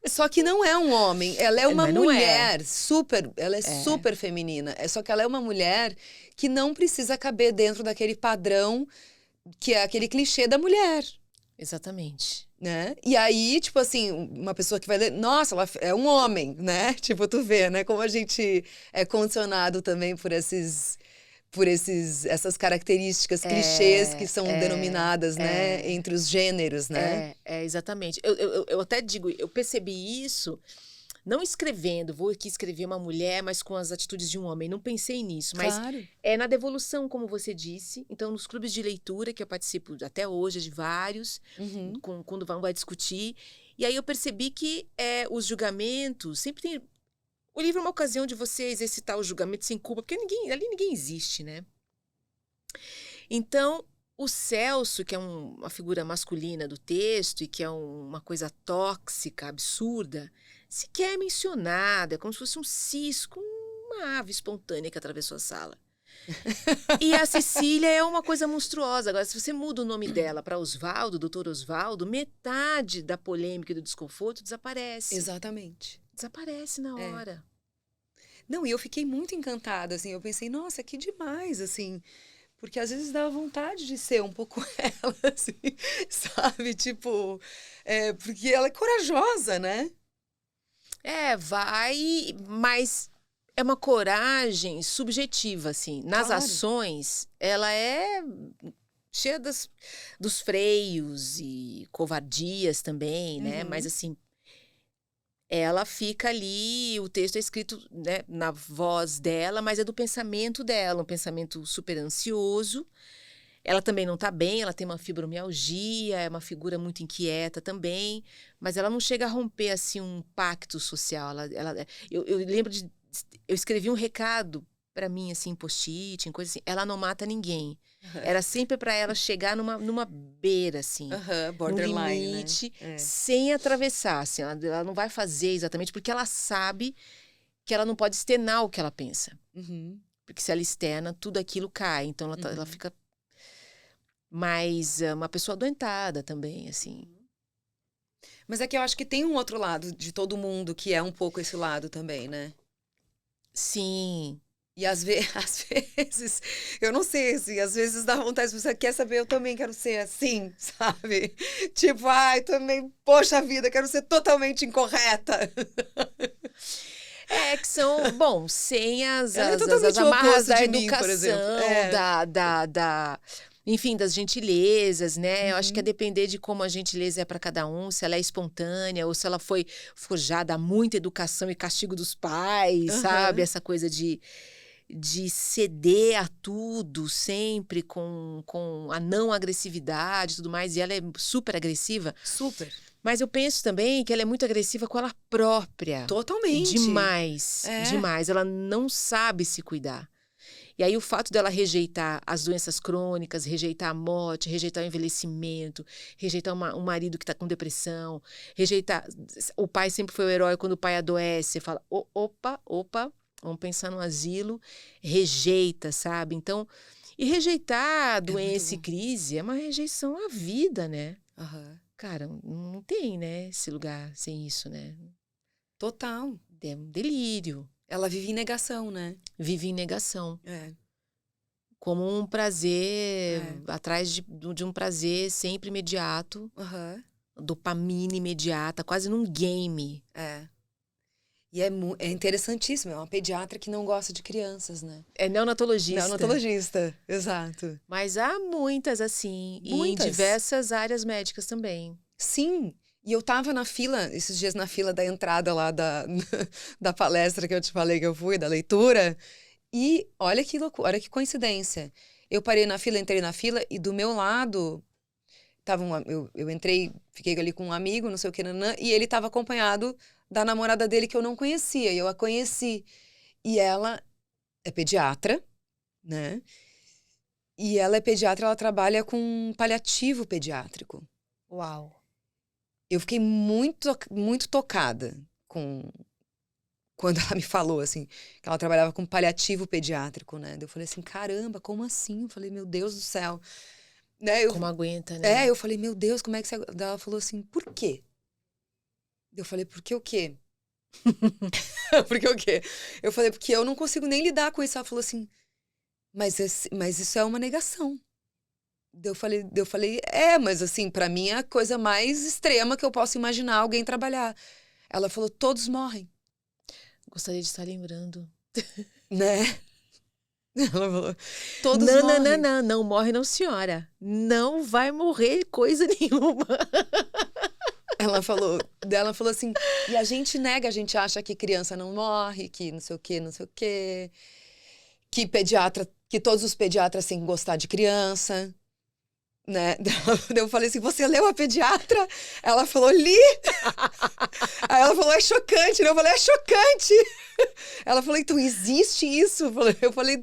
Só que não é um homem, ela é uma
Mas não é.
mulher super, ela é super feminina. Só que ela é uma mulher que não precisa caber dentro daquele padrão que é aquele clichê da mulher,
Exatamente.
né? E aí, tipo assim, uma pessoa que vai ler, nossa, ela é um homem, né? Tipo, tu vê, né? Como a gente é condicionado também por essas características, clichês que são denominadas, né? Entre os gêneros, né?
Exatamente. Eu até digo, eu percebi isso não escrevendo, vou aqui escrever uma mulher, mas com as atitudes de um homem. Não pensei nisso, mas
Claro.
é na devolução, como você disse. Então, nos clubes de leitura, que eu participo até hoje, de vários,
Uhum.
quando vai discutir. E aí eu percebi que os julgamentos sempre tem... O livro é uma ocasião de você exercitar o julgamento sem culpa, porque ali ninguém existe, né? Então, o Celso, que é uma figura masculina do texto e que é uma coisa tóxica, absurda, sequer é mencionado. É como se fosse um cisco, uma ave espontânea que atravessou a sala. E a Cecília é uma coisa monstruosa. Agora, se você muda o nome dela para Osvaldo, doutor Osvaldo, metade da polêmica e do desconforto desaparece.
Exatamente.
Desaparece na hora.
Não, e eu fiquei muito encantada, assim, eu pensei, nossa, que demais, assim, porque às vezes dá vontade de ser um pouco ela, assim, sabe, tipo, porque ela é corajosa, né?
Vai, mas é uma coragem subjetiva, assim. Nas
Claro.
ações, ela é cheia dos freios e covardias também, né?
Uhum.
Mas, assim, ela fica ali, o texto é escrito, né, na voz dela, mas é do pensamento dela, um pensamento super ansioso. Ela também não está bem, ela tem uma fibromialgia, é uma figura muito inquieta também, mas ela não chega a romper assim um pacto social. Eu lembro de... Eu escrevi um recado para mim, assim, em post-it, em coisa assim. Ela não mata ninguém. Era sempre para ela chegar numa beira, assim.
Borderline,
no limite,
né?
sem atravessar. Assim, ela não vai fazer exatamente, porque ela sabe que ela não pode externar o que ela pensa.
Uhum.
Porque se ela externa, tudo aquilo cai. Então, ela fica... Mas uma pessoa adoentada também, assim.
Mas é que eu acho que tem um outro lado de todo mundo que é um pouco esse lado também, né?
Sim.
E às vezes, eu não sei, assim, às vezes dá vontade, se você quer saber, eu também quero ser assim, sabe? Tipo, ai, também, poxa vida, quero ser totalmente incorreta.
Que são, bom, sem as
totalmente o
amarras
oposto
da
de mim, por exemplo.
educação, enfim, das gentilezas, né? Eu acho que é
Uhum.
depender de como a gentileza é para cada um, se ela é espontânea ou se ela foi forjada a muita educação e castigo dos pais, sabe? Essa coisa de ceder a tudo sempre com a não agressividade e tudo mais. E ela é super agressiva.
Super.
Mas eu penso também que ela é muito agressiva com ela própria.
Totalmente.
Demais, demais. Ela não sabe se cuidar. E aí o fato dela rejeitar as doenças crônicas, rejeitar a morte, rejeitar o envelhecimento, rejeitar um marido que está com depressão, rejeitar... O pai sempre foi o herói quando o pai adoece. Você fala, opa, vamos pensar no asilo. Rejeita, sabe? Então, e rejeitar doença e crise é uma rejeição à vida, né? Cara, não tem, né, esse lugar sem isso, né?
Total.
É um delírio.
Ela vive em negação, né?
Vive em negação. Como um prazer, atrás de um prazer sempre imediato. Dopamina imediata, quase num game.
E é interessantíssimo, é uma pediatra que não gosta de crianças, né?
É neonatologista.
Neonatologista, exato.
Mas há muitas, assim, e em
Muitas.
diversas áreas médicas também.
Sim, e eu tava na fila, esses dias na fila da entrada lá da palestra que eu te falei que eu fui, da leitura, e olha que loucura, olha que coincidência. Eu parei na fila, entrei na fila, e do meu lado, eu entrei, fiquei ali com um amigo, não sei o que, nanã, e ele tava acompanhado da namorada dele que eu não conhecia, e eu a conheci. E ela é pediatra, né? E ela é pediatra, ela trabalha com paliativo pediátrico.
Uau.
Eu fiquei muito tocada quando ela me falou, assim, que ela trabalhava com paliativo pediátrico, né? Eu falei assim, caramba, como assim? Eu falei, meu Deus do céu. Né?
Como aguenta, né?
Eu falei, meu Deus, como é que você... Daí ela falou assim, por quê? Eu falei, por que o quê? Por que o quê? Eu falei, porque eu não consigo nem lidar com isso. Ela falou assim, mas isso é uma negação. Eu falei, mas assim, pra mim é a coisa mais extrema que eu posso imaginar alguém trabalhar. Ela falou, todos morrem.
Gostaria de estar lembrando.
Né? Ela falou, todos morrem.
Não morre não, senhora. Não vai morrer coisa nenhuma.
Ela falou assim, e a gente nega, a gente acha que criança não morre, que não sei o quê, não sei o quê. Que todos os pediatras têm que gostar de criança. Né? Eu falei assim, você leu a pediatra? Ela falou, li! Aí ela falou, é chocante, né? Eu falei, é chocante! Ela falou, então existe isso? Eu falei,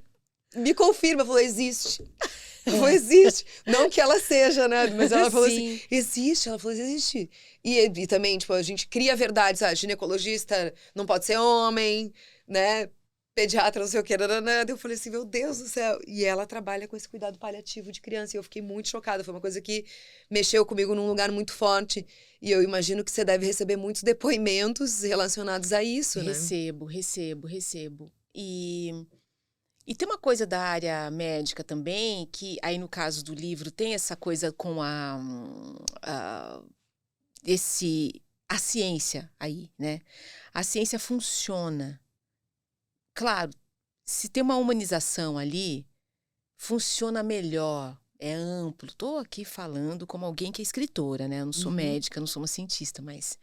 me confirma. Ela falou, existe. Ela falou, existe. Não que ela seja, né? Mas ela falou assim, existe. Ela falou, existe. E também, tipo, a gente cria verdades, ginecologista não pode ser homem, né? Pediatra, não sei o que, eu falei assim, meu Deus do céu. E ela trabalha com esse cuidado paliativo de criança. E eu fiquei muito chocada. Foi uma coisa que mexeu comigo num lugar muito forte. E eu imagino que você deve receber muitos depoimentos relacionados a isso, né?
Recebo. E tem uma coisa da área médica também, que aí no caso do livro tem essa coisa com a ciência aí, né? A ciência funciona. Claro, se tem uma humanização ali, funciona melhor, é amplo. Estou aqui falando como alguém que é escritora, né? Eu não sou médica, não sou uma cientista, mas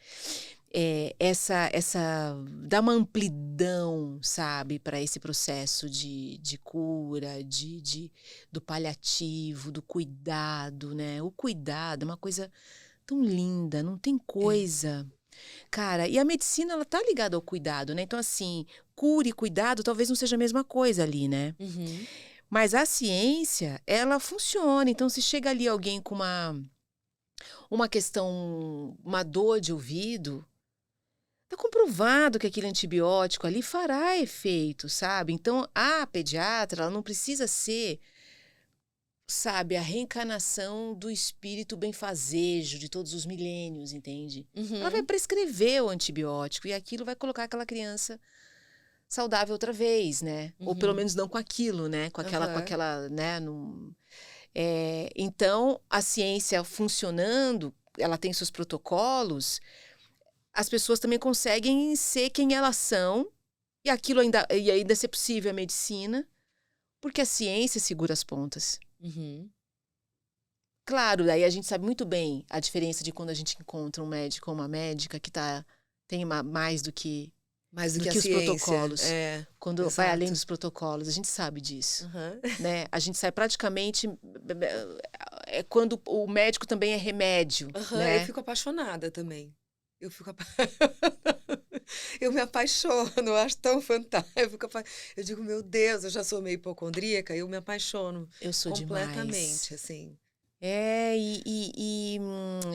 essa dá uma amplidão, sabe, para esse processo de cura, do paliativo, do cuidado, né? O cuidado é uma coisa tão linda, não tem coisa. Cara, e a medicina, ela tá ligada ao cuidado, né? Então, assim, cura e cuidado talvez não seja a mesma coisa ali, né? Mas a ciência, ela funciona. Então, se chega ali alguém com uma questão, uma dor de ouvido, tá comprovado que aquele antibiótico ali fará efeito, sabe? Então, a pediatra, ela não precisa ser, sabe, a reencarnação do espírito benfazejo de todos os milênios, entende? Ela vai prescrever o antibiótico e aquilo vai colocar aquela criança saudável outra vez, né? Ou pelo menos não com aquilo, né? Com aquela, né? Então, a ciência funcionando, ela tem seus protocolos, as pessoas também conseguem ser quem elas são e ainda ser possível a medicina, porque a ciência segura as pontas. Claro, daí a gente sabe muito bem a diferença de quando a gente encontra um médico ou uma médica que tem mais do que os protocolos. Quando vai além dos protocolos, a gente sabe disso. Né? A gente sabe praticamente quando o médico também é remédio. Né?
Eu fico apaixonada também. Eu me apaixono, eu acho tão fantástico. Eu digo, meu Deus, eu já sou meio hipocondríaca, eu me apaixono.
Eu sou
completamente,
demais.
assim.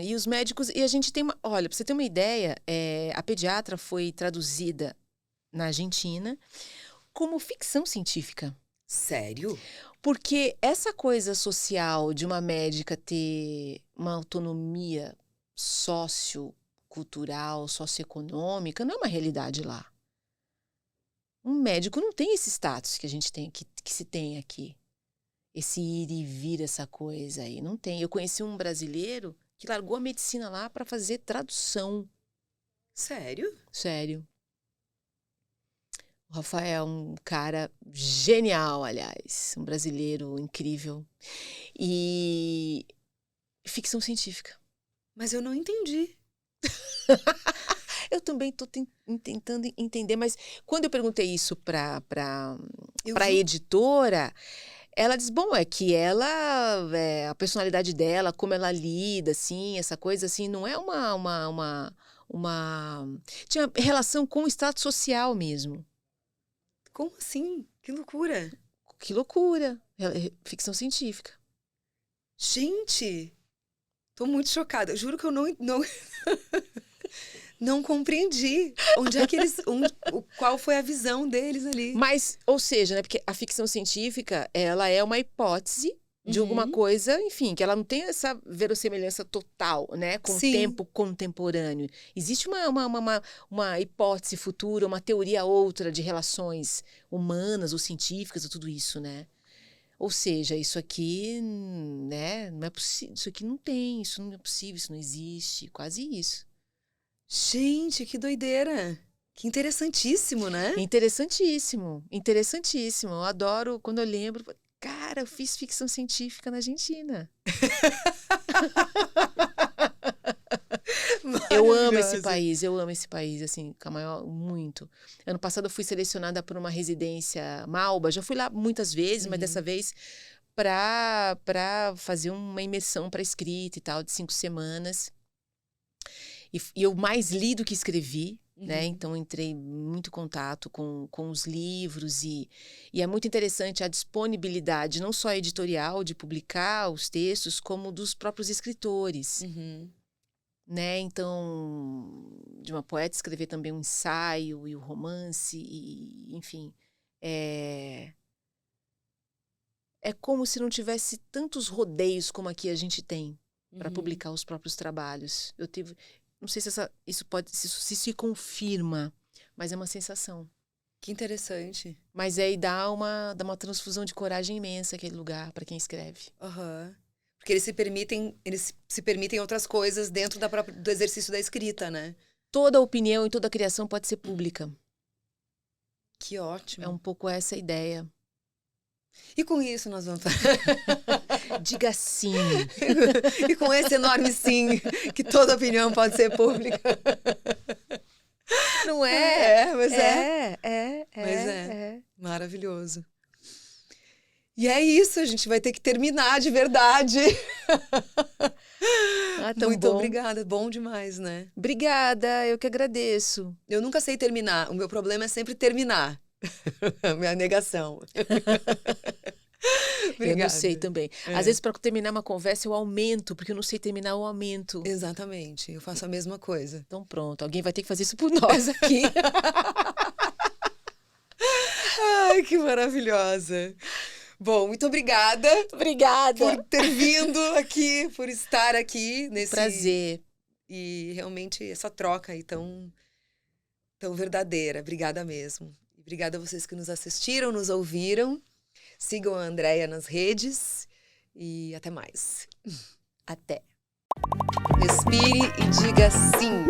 E os médicos... E a gente tem olha, pra você ter uma ideia, a pediatra foi traduzida na Argentina como ficção científica.
Sério?
Porque essa coisa social de uma médica ter uma autonomia sociocultural, socioeconômica, não é uma realidade lá. Um médico não tem esse status que a gente tem, que se tem aqui. Esse ir e vir, essa coisa aí. Não tem. Eu conheci um brasileiro que largou a medicina lá para fazer tradução.
Sério?
Sério. O Rafael é um cara genial, aliás, um brasileiro incrível. E ficção científica.
Mas eu não entendi.
Eu também estou tentando entender, mas quando eu perguntei isso para a editora, ela diz, bom, é que ela, a personalidade dela, como ela lida, assim, essa coisa, assim, não é tinha relação com o status social mesmo.
Como assim? Que loucura.
Que loucura. Ficção científica.
Gente, tô muito chocada. Eu juro que eu não compreendi. Onde é que eles... qual foi a visão deles ali?
Mas, ou seja, né, porque a ficção científica, ela é uma hipótese de alguma coisa, enfim, que ela não tem essa verossimilhança total, né, com o tempo contemporâneo. Existe uma hipótese futura, uma teoria outra de relações humanas ou científicas ou tudo isso, né? Ou seja, isso aqui, né, não é possível, isso aqui não tem, isso não é possível, isso não existe, quase isso.
Gente, que doideira! Que interessantíssimo, né?
Interessantíssimo, interessantíssimo. Eu adoro, quando eu lembro, cara, eu fiz ficção científica na Argentina. Eu amo esse país, assim, com a maior, muito. Ano passado eu fui selecionada por uma residência Malba, já fui lá muitas vezes, mas dessa vez para fazer uma imersão para escrita e tal, de 5 semanas. E eu mais li do que escrevi, né? Então, entrei muito em contato com os livros e é muito interessante a disponibilidade, não só editorial, de publicar os textos, como dos próprios escritores. Né? Então, de uma poeta escrever também um ensaio e o romance, e, enfim. É como se não tivesse tantos rodeios como aqui a gente tem para publicar os próprios trabalhos. Não sei se isso se confirma, mas é uma sensação.
Que interessante.
Mas aí dá uma transfusão de coragem imensa aquele lugar para quem escreve.
Porque eles se permitem outras coisas dentro do exercício da escrita, né?
Toda opinião e toda criação pode ser pública.
Que ótimo.
É um pouco essa a ideia.
E com isso nós vamos...
Diga sim.
E com esse enorme sim, que toda opinião pode ser pública.
Não é?
Mas
Mas é.
Maravilhoso. E é isso, a gente vai ter que terminar de verdade. Muito obrigada, bom demais, né?
Obrigada, eu que agradeço.
Eu nunca sei terminar, o meu problema é sempre terminar. Minha negação.
Eu não sei também. Às vezes, para terminar uma conversa, eu aumento, porque eu não sei terminar, eu aumento.
Exatamente, eu faço a mesma coisa.
Então pronto, alguém vai ter que fazer isso por nós aqui.
Ai, que maravilhosa. Bom, muito obrigada.
Obrigada.
Por ter vindo aqui, por estar aqui nesse...
Prazer.
E realmente essa troca aí tão verdadeira. Obrigada mesmo. Obrigada a vocês que nos assistiram, nos ouviram. Sigam a Andréia nas redes e até mais.
Até.
Respire e diga sim.